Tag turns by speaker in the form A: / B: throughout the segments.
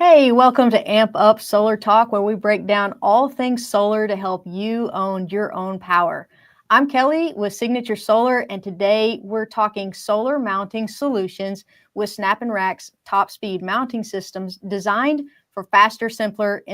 A: Hey, welcome to Amp Up Solar Talk, where we break down all things solar to help you own your own power. I'm Kelly with Signature Solar, and today we're talking solar mounting solutions with SnapNRack's TopSpeed mounting systems designed for faster, simpler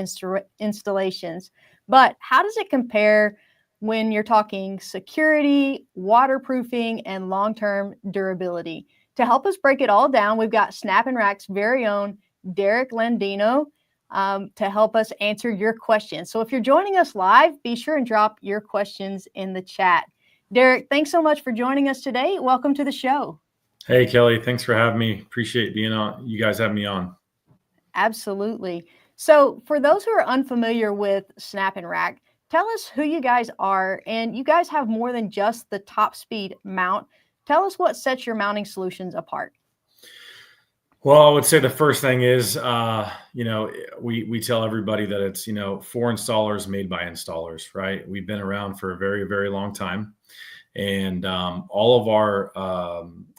A: installations. But how does it compare when you're talking security, waterproofing, and long-term durability? To help us break it all down, we've got SnapNRack's very own Derek Landino to help us answer your questions. So if you're joining us live, be sure and drop your questions in the chat. Derek, thanks so much for joining us today. Welcome to the show.
B: Hey, Kelly, thanks for having me. Appreciate being on. You guys having me on.
A: Absolutely. So for those who are unfamiliar with SnapNRack, tell us who you guys are. And you guys have more than just the TopSpeed mount. Tell us what sets your mounting solutions apart.
B: Well, I would say the first thing is, we tell everybody that it's, for installers made by installers, right? We've been around for a very, very long time. And all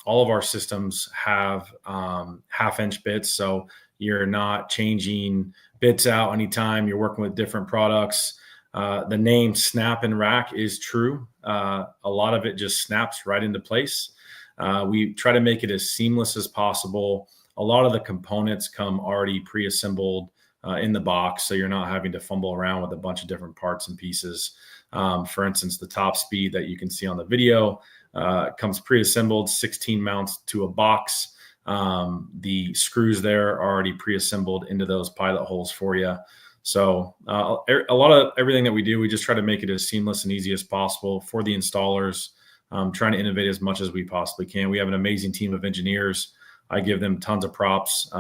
B: of our systems have half-inch bits. So you're not changing bits out anytime. You're working with different products. The name SnapNRack is true. A lot of it just snaps right into place. We try to make it as seamless as possible. A lot of the components come already pre-assembled in the box, so you're not having to fumble around with a bunch of different parts and pieces. For instance, the TopSpeed that you can see on the video comes pre-assembled, 16 mounts to a box. The screws there are already pre-assembled into those pilot holes for you. So a lot of everything that we do, we just try to make it as seamless and easy as possible for the installers, trying to innovate as much as we possibly can. We have an amazing team of engineers. I give them tons of props.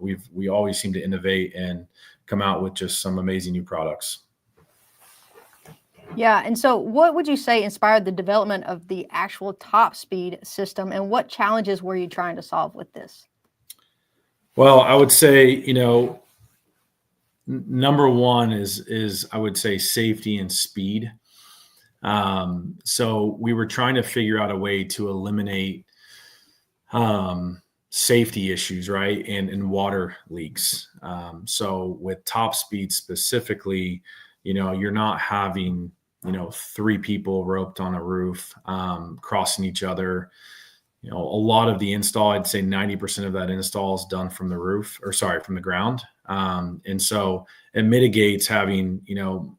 B: We always seem to innovate and come out with just some amazing new products.
A: Yeah, and so what would you say inspired the development of the actual TopSpeed system, and what challenges were you trying to solve with this?
B: Well, I would say, number one is I would say safety and speed. So we were trying to figure out a way to eliminate safety issues, right? And water leaks. So with TopSpeed specifically, you're not having, 3 people roped on a roof, crossing each other. A lot of the install, I'd say 90% of that install is done from the roof, from the ground. And so it mitigates having,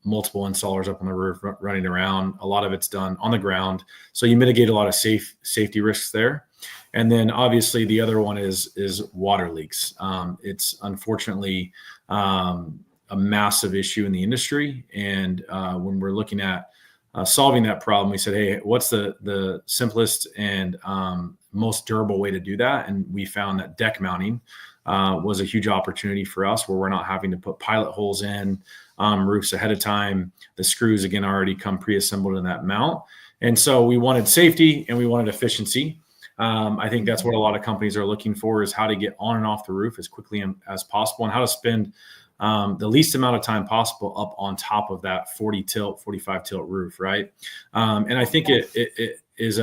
B: multiple installers up on the roof running around. A lot of it's done on the ground. So you mitigate a lot of safety risks there. And then obviously the other one is water leaks. It's unfortunately a massive issue in the industry. And when we're looking at solving that problem, we said, hey, what's the simplest and most durable way to do that? And we found that deck mounting was a huge opportunity for us, where we're not having to put pilot holes in roofs ahead of time. The screws, again, already come pre-assembled in that mount. And so we wanted safety and we wanted efficiency. I think that's what a lot of companies are looking for, is how to get on and off the roof as quickly as possible, and how to spend the least amount of time possible up on top of that 45 tilt roof, right? And I think it is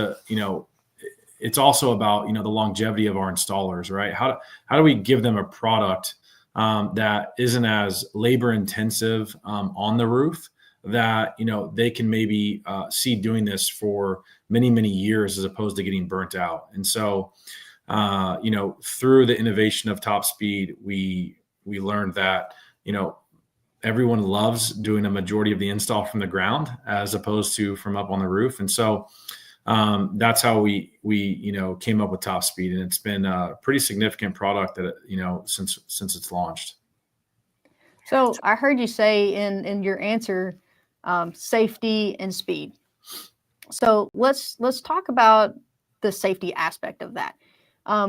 B: it's also about, the longevity of our installers, right? How do we give them a product that isn't as labor intensive on the roof, that, they can maybe see doing this for many, many years, as opposed to getting burnt out. And so, through the innovation of TopSpeed, we learned that, everyone loves doing a majority of the install from the ground as opposed to from up on the roof. And so that's how we came up with TopSpeed, and it's been a pretty significant product that, since it's launched.
A: So I heard you say in your answer, safety and speed. So let's talk about the safety aspect of that.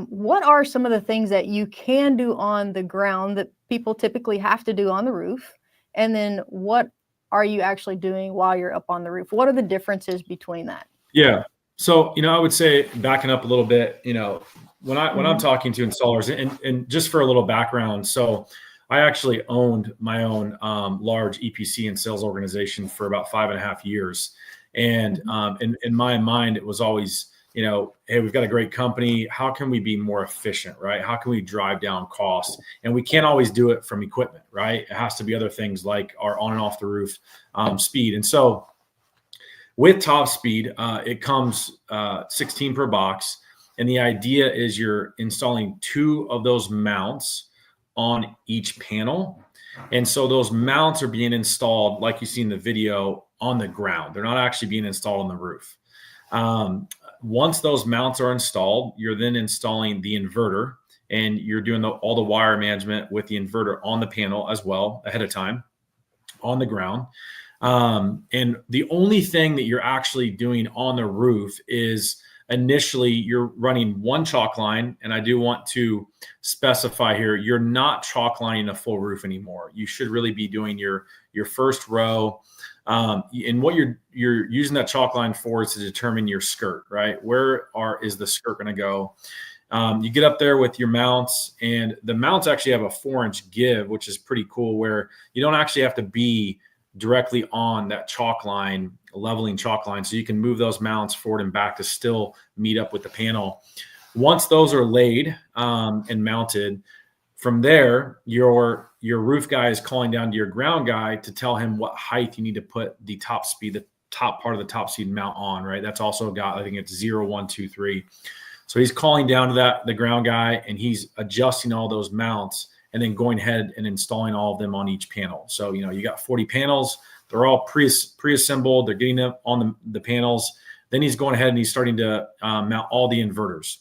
A: What are some of the things that you can do on the ground that people typically have to do on the roof? And then what are you actually doing while you're up on the roof? What are the differences between that?
B: Yeah. So, I would say, backing up a little bit, when I'm talking to installers, and just for a little background, so I actually owned my own large EPC and sales organization for about 5.5 years. And in my mind, it was always, hey, we've got a great company. How can we be more efficient, right? How can we drive down costs? And we can't always do it from equipment, right? It has to be other things like our on and off the roof speed. And so with TopSpeed, it comes 16 per box. And the idea is you're installing 2 of those mounts on each panel. And so those mounts are being installed, like you see in the video, on the ground. They're not actually being installed on the roof. Once those mounts are installed, you're then installing the inverter, and you're doing all the wire management with the inverter on the panel as well ahead of time on the ground. And the only thing that you're actually doing on the roof is initially you're running one chalk line. And I do want to specify here, you're not chalk lining a full roof anymore. You should really be doing your first row. And what you're using that chalk line for is to determine your skirt, right? Where is the skirt going to go? You get up there with your mounts, and the mounts actually have a 4-inch give, which is pretty cool, where you don't actually have to be directly on that chalk line, leveling chalk line. So you can move those mounts forward and back to still meet up with the panel. Once those are laid and mounted, from there, your roof guy is calling down to your ground guy to tell him what height you need to put the TopSpeed, the top part of the TopSpeed mount on, right? That's also got, I think it's 0, 1, 2, 3. So he's calling down to the ground guy, and he's adjusting all those mounts and then going ahead and installing all of them on each panel. So, you got 40 panels. They're all pre-assembled. They're getting them on the panels. Then he's going ahead and he's starting to mount all the inverters.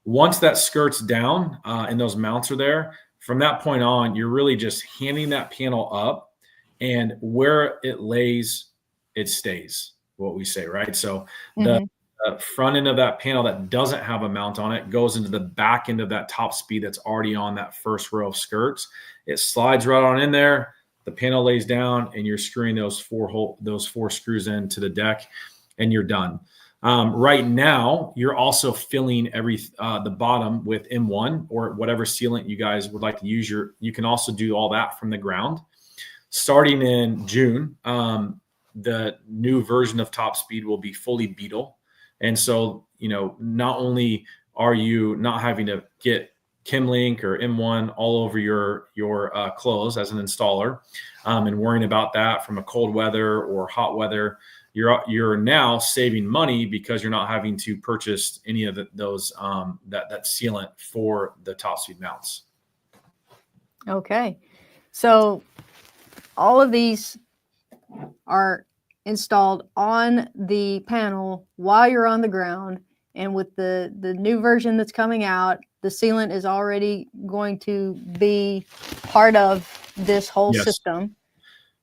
B: Once that skirt's down and those mounts are there, from that point on, you're really just handing that panel up, and where it lays, it stays, what we say, right? So the front end of that panel that doesn't have a mount on it goes into the back end of that TopSpeed that's already on that first row of skirts. It slides right on in there. The panel lays down, and you're screwing those four screws into the deck, and you're done. Right now, you're also filling the bottom with M1 or whatever sealant you guys would like to use. You can also do all that from the ground. Starting in June, the new version of TopSpeed will be fully beetle. And so, not only are you not having to get Chemlink or M1 all over your clothes as an installer and worrying about that from a cold weather or hot weather, you're now saving money because you're not having to purchase any of those that sealant for the TopSpeed mounts.
A: Okay, so all of these are installed on the panel while you're on the ground, and with the new version that's coming out, the sealant is already going to be part of this whole system.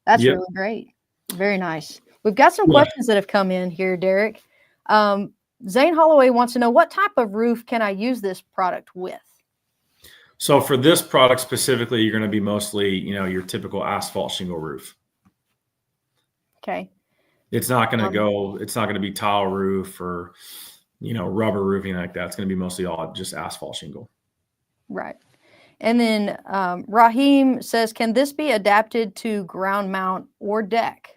A: That's really great. Very nice. We've got some questions that have come in here, Derek. Zane Holloway wants to know, what type of roof can I use this product with?
B: So for this product specifically, you're going to be mostly, your typical asphalt shingle roof.
A: Okay.
B: It's not going to be tile roof or, rubber roofing like that. It's going to be mostly all just asphalt shingle.
A: Right. And then Raheem says, can this be adapted to ground mount or deck?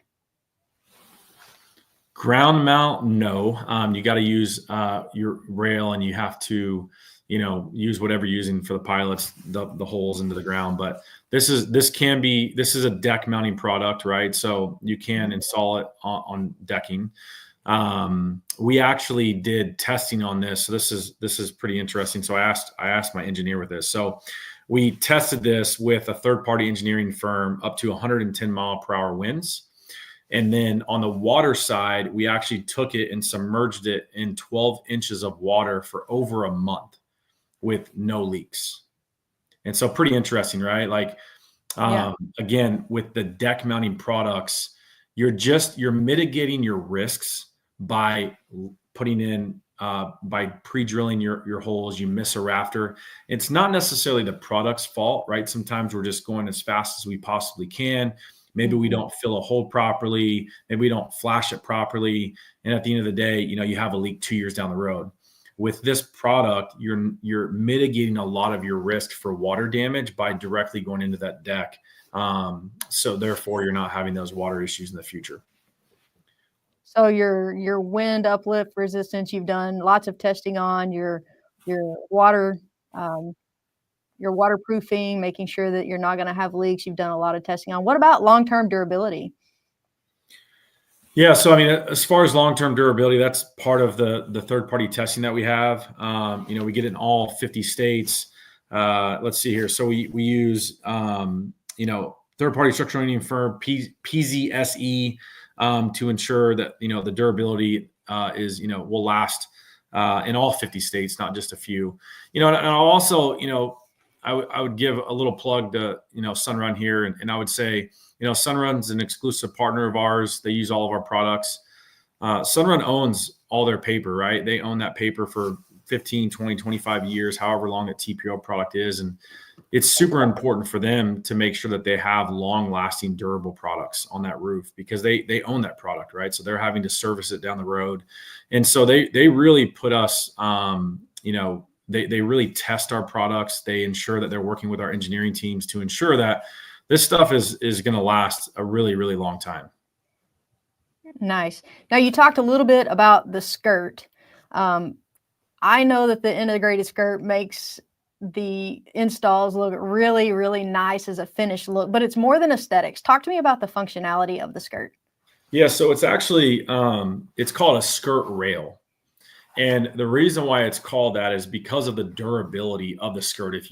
B: Ground mount, no. You got to use your rail, and you have to, use whatever you're using for the pilots, the holes into the ground. But this is a deck mounting product, right? So you can install it on decking. We actually did testing on this. So this is pretty interesting. So I asked my engineer with this. So we tested this with a third-party engineering firm up to 110 mile per hour winds. And then on the water side, we actually took it and submerged it in 12 inches of water for over a month with no leaks. And so pretty interesting, right? Like, again, with the deck mounting products, you're mitigating your risks by putting in, by pre-drilling your holes. You miss a rafter. It's not necessarily the product's fault, right? Sometimes we're just going as fast as we possibly can. Maybe we don't fill a hole properly. Maybe we don't flash it properly. And at the end of the day, you have a leak 2 years down the road. With this product, you're mitigating a lot of your risk for water damage by directly going into that deck. So therefore, you're not having those water issues in the future.
A: So your wind uplift resistance, you've done lots of testing on your water, um, your waterproofing, making sure that you're not going to have leaks. You've done a lot of testing on. What about long-term durability?
B: Yeah, so I mean, as far as long-term durability, that's part of the third-party testing that we have. We get it in all 50 states. Let's see here. So we use third-party structural engineering firm PZSE to ensure that the durability is will last in all 50 states, not just a few. And I'll also I would give a little plug to Sunrun here, and I would say Sunrun's an exclusive partner of ours. They use all of our products. Sunrun owns all their paper, right? They own that paper for 15, 20, 25 years, however long a TPO product is. And it's super important for them to make sure that they have long lasting, durable products on that roof because they own that product, right? So they're having to service it down the road. And so they really put us, they really test our products. They ensure that they're working with our engineering teams to ensure that this stuff is going to last a really, really long time.
A: Nice. Now you talked a little bit about the skirt. I know that the integrated skirt makes the installs look really, really nice as a finished look, but it's more than aesthetics. Talk to me about the functionality of the skirt.
B: Yeah, so it's actually, it's called a skirt rail. And the reason why it's called that is because of the durability of the skirt. If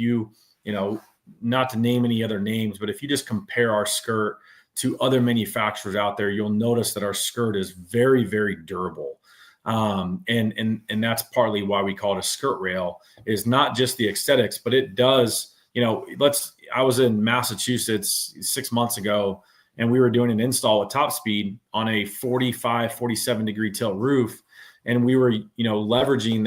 B: not to name any other names, but if you just compare our skirt to other manufacturers out there, you'll notice that our skirt is very, very durable. And that's partly why we call it a skirt rail, is not just the aesthetics, but it does, I was in Massachusetts 6 months ago, and we were doing an install with TopSpeed on a 45, 47 degree tilt roof. And we were, leveraging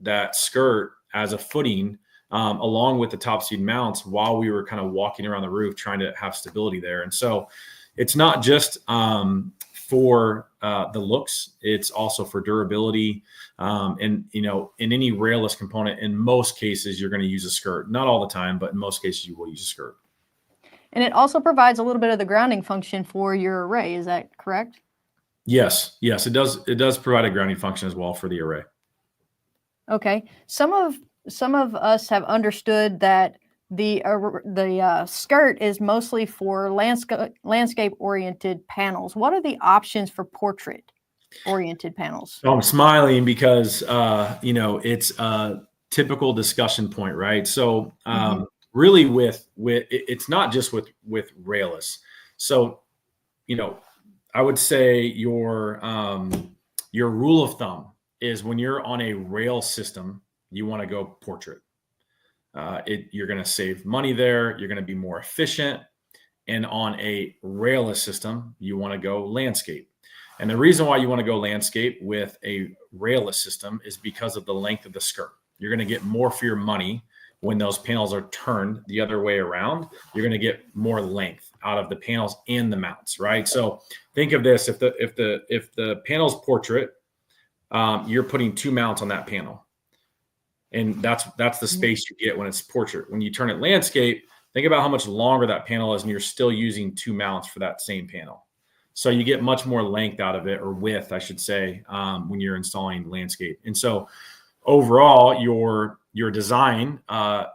B: that skirt as a footing, along with the TopSpeed mounts while we were kind of walking around the roof trying to have stability there. And so it's not just for the looks, it's also for durability. In any railless component, in most cases, you're going to use a skirt. Not all the time, but in most cases, you will use a skirt.
A: And it also provides a little bit of the grounding function for your array. Is that correct?
B: Yes, it does. It does provide a grounding function as well for the array.
A: Okay. Some of us have understood that the skirt is mostly for landscape oriented panels. What are the options for portrait oriented panels?
B: So I'm smiling because it's a typical discussion point, right? So really with it's not just with railless. So I would say your rule of thumb is when you're on a rail system, you want to go portrait. You're going to save money there. You're going to be more efficient. And on a railless system, you want to go landscape. And the reason why you want to go landscape with a railless system is because of the length of the skirt. You're going to get more for your money when those panels are turned the other way around. You're going to get more length out of the panels and the mounts, right? So think of this: if the panel's portrait, you're putting two mounts on that panel, and that's the space you get when it's portrait. When you turn it landscape, think about how much longer that panel is, and you're still using two mounts for that same panel. So you get much more length out of it, or width, I should say, when you're installing landscape. And so overall, your design,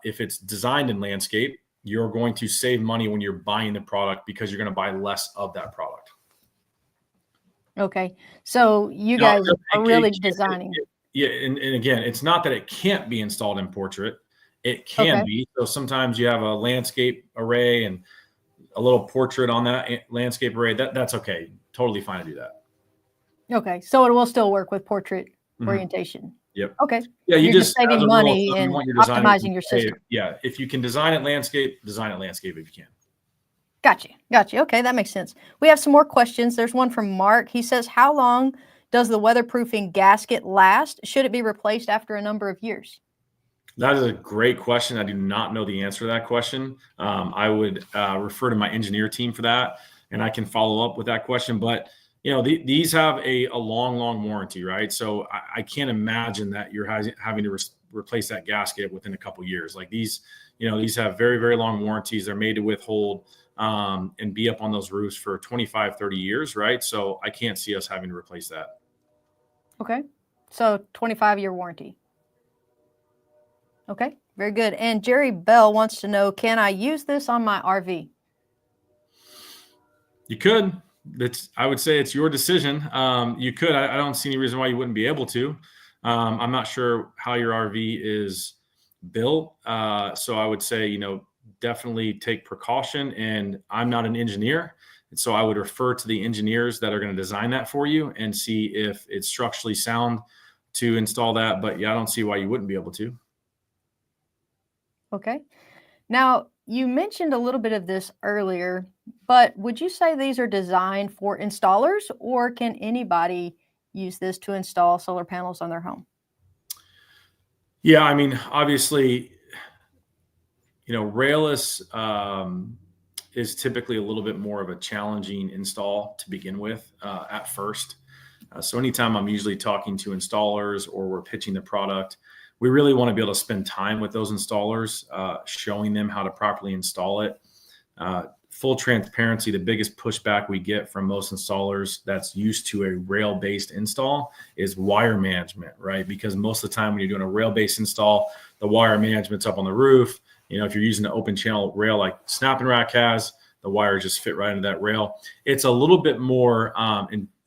B: if it's designed in landscape, you're going to save money when you're buying the product because you're going to buy less of that product.
A: Okay. So you guys are really designing.
B: Yeah. And again, it's not that it can't be installed in portrait. It can be. So sometimes you have a landscape array and a little portrait on that landscape array. That's okay. Totally fine to do that.
A: Okay. So it will still work with portrait orientation.
B: Yep.
A: Okay.
B: Yeah,
A: you're just saving money and optimizing your system.
B: Yeah, if you can design it landscape if you can.
A: Gotcha. Okay, that makes sense. We have some more questions. There's one from Mark. He says, how long does the weatherproofing gasket last? Should it be replaced after a number of years?
B: That is a great question. I do not know the answer to that question. I would refer to my engineer team for that, and I can follow up with that question. But these have a long warranty, right? So I can't imagine that you're having to replace that gasket within a couple of years. Like these have very, very long warranties. They're made to withhold and be up on those roofs for 25, 30 years, right? So I can't see us having to replace that.
A: Okay. So 25-year warranty. Okay, very good. And Jerry Bell wants to know, can I use this on my RV?
B: You could. I would say it's your decision. You could. I don't see any reason why you wouldn't be able to. I'm not sure how your RV is built. So I would say, definitely take precaution. And I'm not an engineer. And so I would refer to the engineers that are going to design that for you and see if it's structurally sound to install that. But yeah, I don't see why you wouldn't be able to.
A: Okay. Now, you mentioned a little bit of this earlier, but would you say these are designed for installers, or can anybody use this to install solar panels on their home?
B: Yeah, I mean, obviously, railless is typically a little bit more of a challenging install to begin with at first. So anytime I'm usually talking to installers or we're pitching the product, we really want to be able to spend time with those installers, showing them how to properly install it. Full transparency, the biggest pushback we get from most installers that's used to a rail-based install is wire management, right? Because most of the time when you're doing a rail-based install, the wire management's up on the roof. If you're using an open channel rail like SnapNRack has, the wires just fit right into that rail. It's a little bit more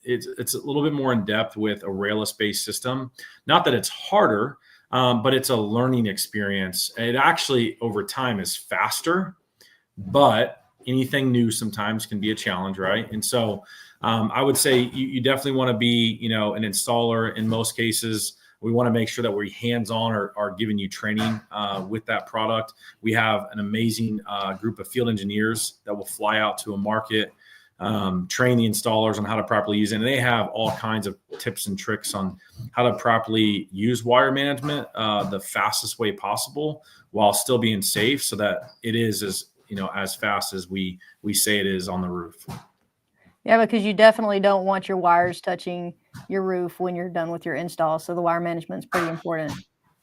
B: it's a little bit more in depth with a railless-based system. Not that it's harder, but it's a learning experience. It actually over time is faster, but anything new sometimes can be a challenge, right? And so I would say you definitely want to be, an installer in most cases. We want to make sure that we're hands-on or are giving you training with that product. We have an amazing group of field engineers that will fly out to a market, train the installers on how to properly use it. And they have all kinds of tips and tricks on how to properly use wire management the fastest way possible while still being safe, so that it is as fast as we say it is on the roof.
A: Yeah, because you definitely don't want your wires touching your roof when you're done with your install. So the wire management is pretty important.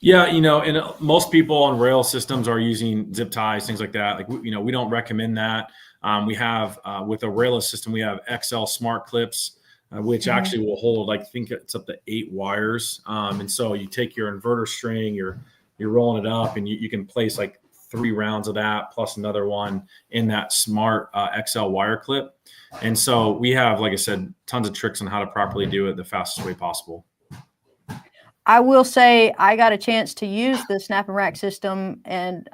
B: Yeah, and most people on rail systems are using zip ties, things like that. Like, we don't recommend that. We have, with a railless system, we have XL smart clips, which actually will hold, I think it's up to 8 wires. And so you take your inverter string, you're rolling it up, and you can place like 3 rounds of that plus another one in that smart XL wire clip. And so we have, like I said, tons of tricks on how to properly do it the fastest way possible.
A: I will say I got a chance to use the SnapNRack system and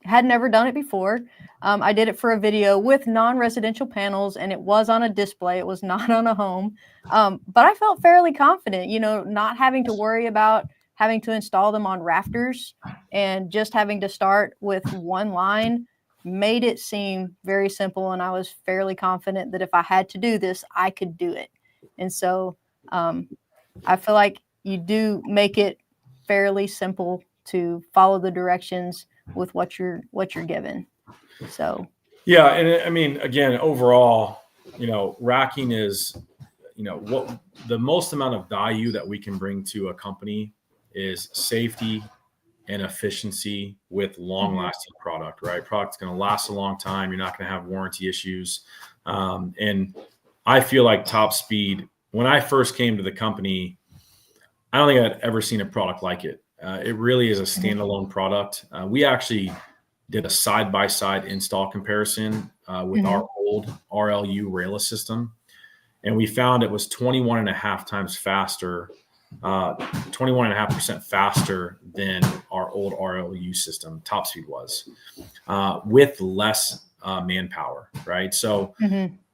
A: had never done it before. I did it for a video with non-residential panels, and it was on a display. It was not on a home. But I felt fairly confident, not having to worry about having to install them on rafters, and just having to start with one line made it seem very simple. And I was fairly confident that if I had to do this, I could do it. And so I feel like you do make it fairly simple to follow the directions with what you're given. So
B: yeah, and I mean, again, overall, racking is, what the most amount of value that we can bring to a company is safety and efficiency with long-lasting product, right? Product's going to last a long time. You're not going to have warranty issues. And I feel like TopSpeed, when I first came to the company, I don't think I'd ever seen a product like it. It really is a standalone product. We actually did a side-by-side install comparison with our old RLU railless system, and we found it was 21.5 times faster, 21.5% faster than our old RLU system, TopSpeed was, with less manpower, right? So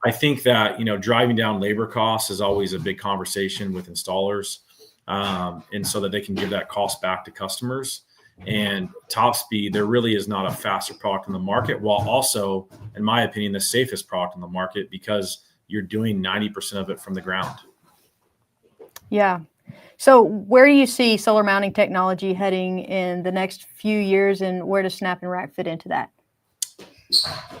B: I think that, driving down labor costs is always a big conversation with installers, and so that they can give that cost back to customers. And TopSpeed, there really is not a faster product in the market, while also, in my opinion, the safest product in the market, because you're doing 90% of it from the ground.
A: Yeah. So where do you see solar mounting technology heading in the next few years, and where does SnapNRack fit into that?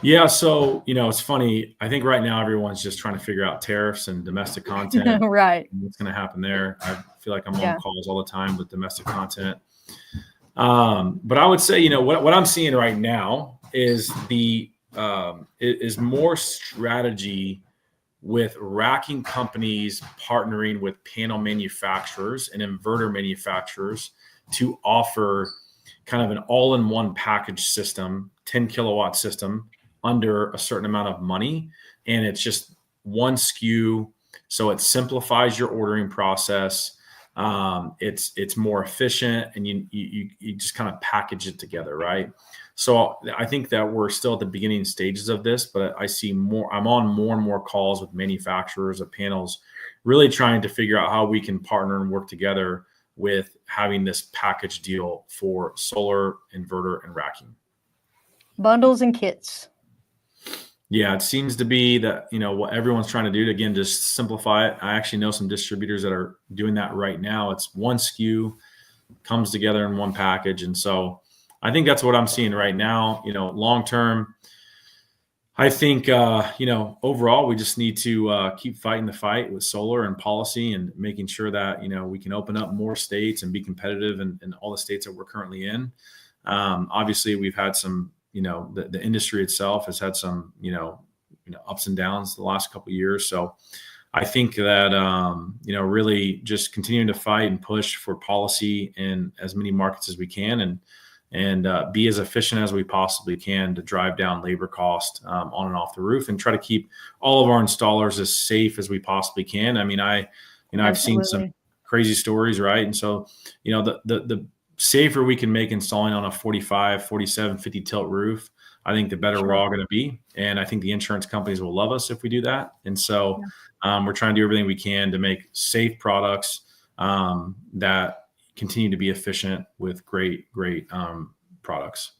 B: Yeah, so it's funny. I think right now everyone's just trying to figure out tariffs and domestic content.
A: Right.
B: What's going to happen there? I feel like I'm on calls all the time with domestic content. But I would say, what I'm seeing right now is the is more strategy with racking companies partnering with panel manufacturers and inverter manufacturers to offer kind of an all-in-one package system, 10 kilowatt system under a certain amount of money. And it's just one SKU. So it simplifies your ordering process. It's more efficient, and you just kind of package it together, right? So I think that we're still at the beginning stages of this, but I see I'm on more and more calls with manufacturers of panels, really trying to figure out how we can partner and work together with having this package deal for solar, inverter, and racking.
A: Bundles and kits.
B: Yeah, it seems to be that, what everyone's trying to do to, again, just simplify it. I actually know some distributors that are doing that right now. It's one SKU, comes together in one package. And so I think that's what I'm seeing right now. Long term, I think, overall, we just need to keep fighting the fight with solar and policy, and making sure that, we can open up more states and be competitive in all the states that we're currently in. Obviously, we've had some, the industry itself has had some, ups and downs the last couple of years. So I think that, really just continuing to fight and push for policy in as many markets as we can, and be as efficient as we possibly can to drive down labor cost on and off the roof, and try to keep all of our installers as safe as we possibly can. I mean, I've seen some crazy stories, right? And so, the safer we can make installing on a 45, 47, 50 tilt roof, I think the better we're all going to be. And I think the insurance companies will love us if we do that. And so we're trying to do everything we can to make safe products that continue to be efficient with great products.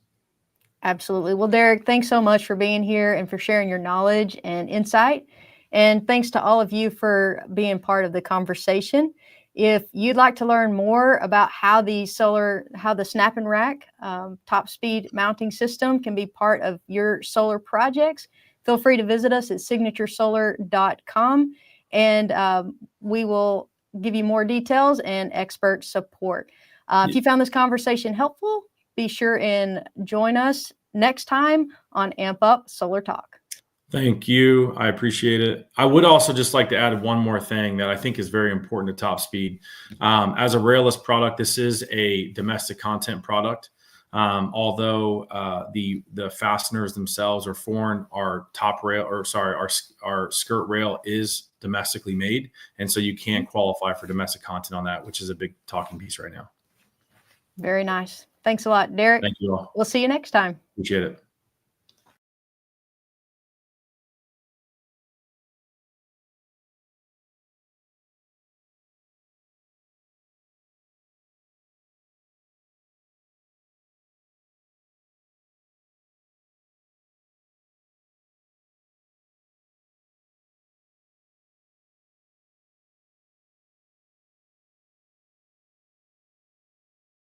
A: Absolutely. Well, Derek, thanks so much for being here and for sharing your knowledge and insight. And thanks to all of you for being part of the conversation. If you'd like to learn more about how the SnapNRack TopSpeed mounting system can be part of your solar projects, feel free to visit us at signaturesolar.com, and we will give you more details and expert support. If you found this conversation helpful, be sure and join us next time on Amp Up Solar Talk.
B: Thank you. I appreciate it. I would also just like to add one more thing that I think is very important to TopSpeed. As a railless product, this is a domestic content product. Although the fasteners themselves are foreign, our skirt rail is domestically made, and so you can't qualify for domestic content on that, which is a big talking piece right now.
A: Very nice. Thanks a lot, Derek.
B: Thank you all.
A: We'll see you next time.
B: Appreciate it.